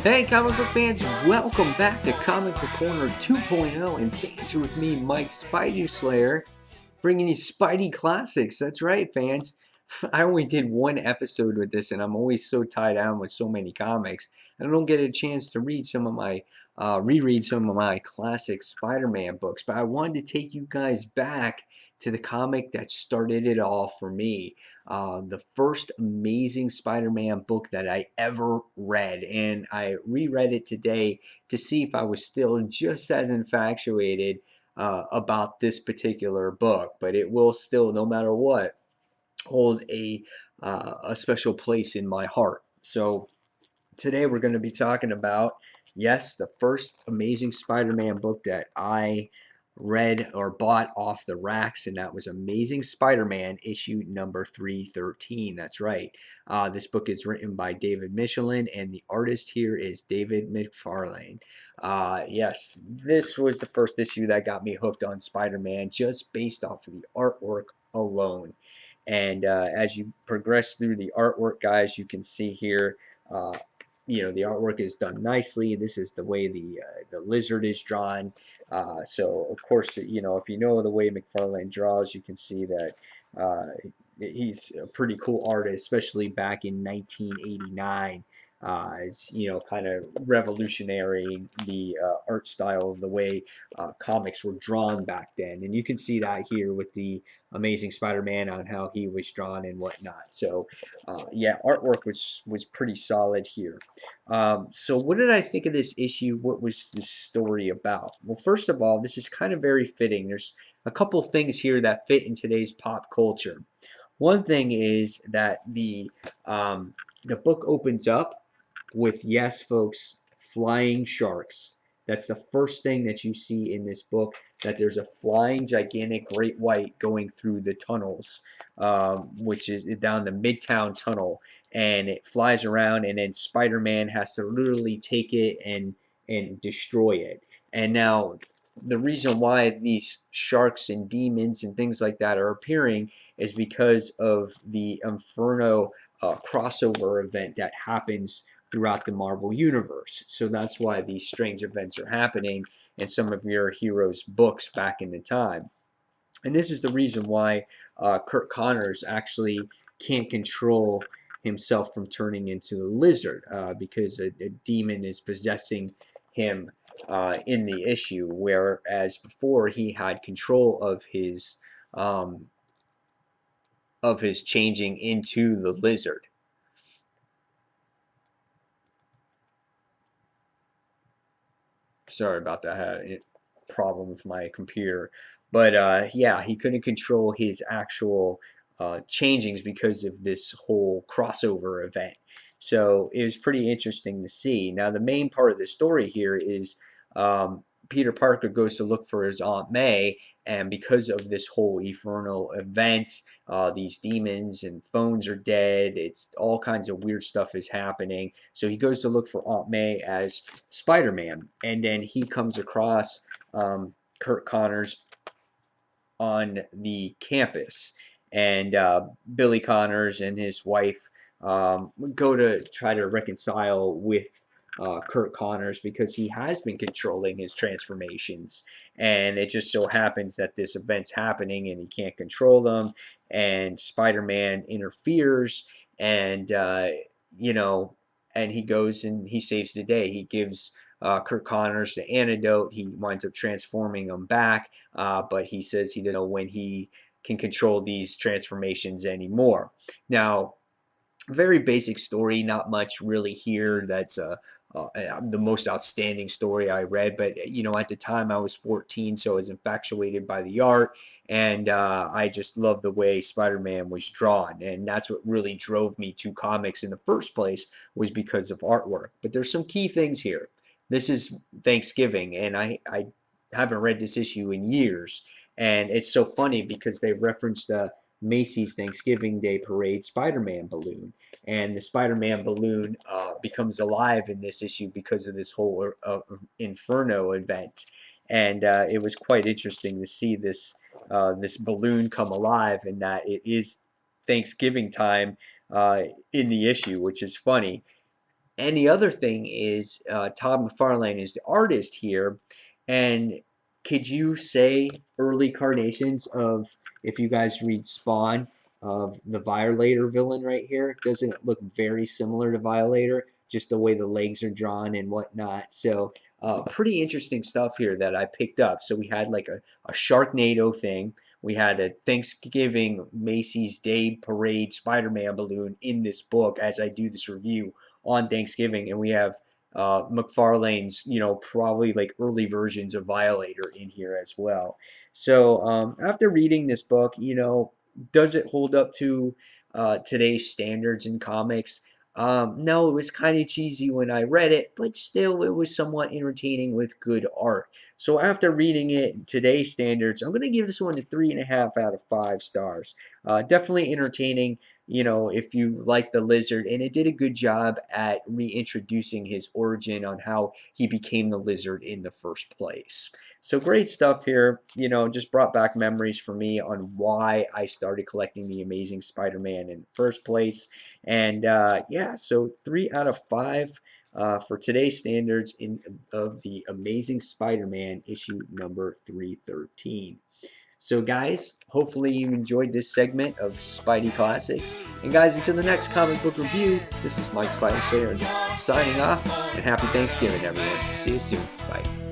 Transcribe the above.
Hey, comic book fans, welcome back to Comic Book Corner 2.0, and thanks with me, Mike Spidey Slayer, bringing you Spidey Classics. That's right, fans. I only did one episode with this, and I'm always so tied down with so many comics. I don't get a chance to read some of my, reread some of my classic Spider-Man books, but I wanted to take you guys back to the comic that started it all for me. The first Amazing Spider-Man book that I ever read, and I reread it today to see if I was still just as infatuated about this particular book, but it will still, no matter what, hold a special place in my heart. So today we're going to be talking about, yes, the first Amazing Spider-Man book that I read or bought off the racks, and that was Amazing Spider-Man issue number 313. That's right. This book is written by David Michelin, and the artist here is David McFarlane. Yes, this was the first issue that got me hooked on Spider-Man just based off of the artwork alone. And as you progress through the artwork, guys, you can see here the artwork is done nicely. This is the way the lizard is drawn. So of course, if you know the way McFarlane draws, you can see that uh, he's a pretty cool artist, especially back in 1989. It's kind of revolutionary the art style of the way comics were drawn back then, and you can see that here with the Amazing Spider-Man on how he was drawn and whatnot. So yeah, artwork was pretty solid here. So what did I think of this issue? What was this story about? Well, first of all, this is kind of very fitting. There's a couple things here that fit in today's pop culture. One thing is that the book opens up with, yes, folks, flying sharks. That's the first thing that you see in this book, that there's a flying gigantic great white going through the tunnels, which is down the Midtown Tunnel, and it flies around, and then Spider-Man has to literally take it and destroy it. And now the reason why these sharks and demons and things like that are appearing is because of the Inferno crossover event that happens throughout the Marvel Universe. So that's why these strange events are happening in some of your heroes' books back in the time. And this is the reason why Kurt Connors actually can't control himself from turning into a lizard, because a demon is possessing him in the issue, whereas before he had control um, of his changing into the lizard. Sorry about that. I had a problem with my computer. But yeah, he couldn't control his actual changings because of this whole crossover event. So it was pretty interesting to see. Now, the main part of the story here is Peter Parker goes to look for his Aunt May, and because of this whole infernal event, these demons and phones are dead. It's all kinds of weird stuff is happening. So he goes to look for Aunt May as Spider-Man, and then he comes across Kurt Connors on the campus, and Billy Connors and his wife go to try to reconcile with Kurt Connors because he has been controlling his transformations, and it just so happens that this event's happening and he can't control them, and Spider-Man interferes, and you know, and he goes and he saves the day. He gives Kurt Connors the antidote. He winds up transforming him back, but he says he doesn't know when he can control these transformations anymore. Now, very basic story, not much really here that's the most outstanding story I read. But at the time I was 14, so I was infatuated by the art, and I just loved the way Spider-Man was drawn, and that's what really drove me to comics in the first place, was because of artwork. But there's some key things here. This is Thanksgiving, and I haven't read this issue in years, and it's so funny because they referenced the Macy's Thanksgiving Day Parade Spider-Man balloon, and the Spider-Man balloon becomes alive in this issue because of this whole Inferno event, and it was quite interesting to see this balloon come alive, and that it is Thanksgiving time in the issue, which is funny. And the other thing is, Todd McFarlane is the artist here. And could you say early carnations of, if you guys read Spawn, of the Violator villain right here? Doesn't it look very similar to Violator? Just the way the legs are drawn and whatnot. So, pretty interesting stuff here that I picked up. So we had like a Sharknado thing. We had a Thanksgiving Macy's Day Parade Spider-Man balloon in this book as I do this review on Thanksgiving, and we have McFarlane's, probably like early versions of Violator in here as well. So after reading this book, does it hold up to today's standards in comics? No, it was kind of cheesy when I read it, but still, it was somewhat entertaining with good art. So after reading it in today's standards, I'm going to give this one a 3.5 out of 5 stars. Definitely entertaining, if you like the lizard, and it did a good job at reintroducing his origin on how he became the lizard in the first place. So great stuff here, just brought back memories for me on why I started collecting the Amazing Spider-Man in the first place. And yeah, so 3 out of 5 for today's standards of the Amazing Spider-Man issue number 313. So guys, hopefully you enjoyed this segment of Spidey Classics. And guys, until the next comic book review, this is Mike Spidey Slayer signing off, and happy Thanksgiving, everyone. See you soon. Bye.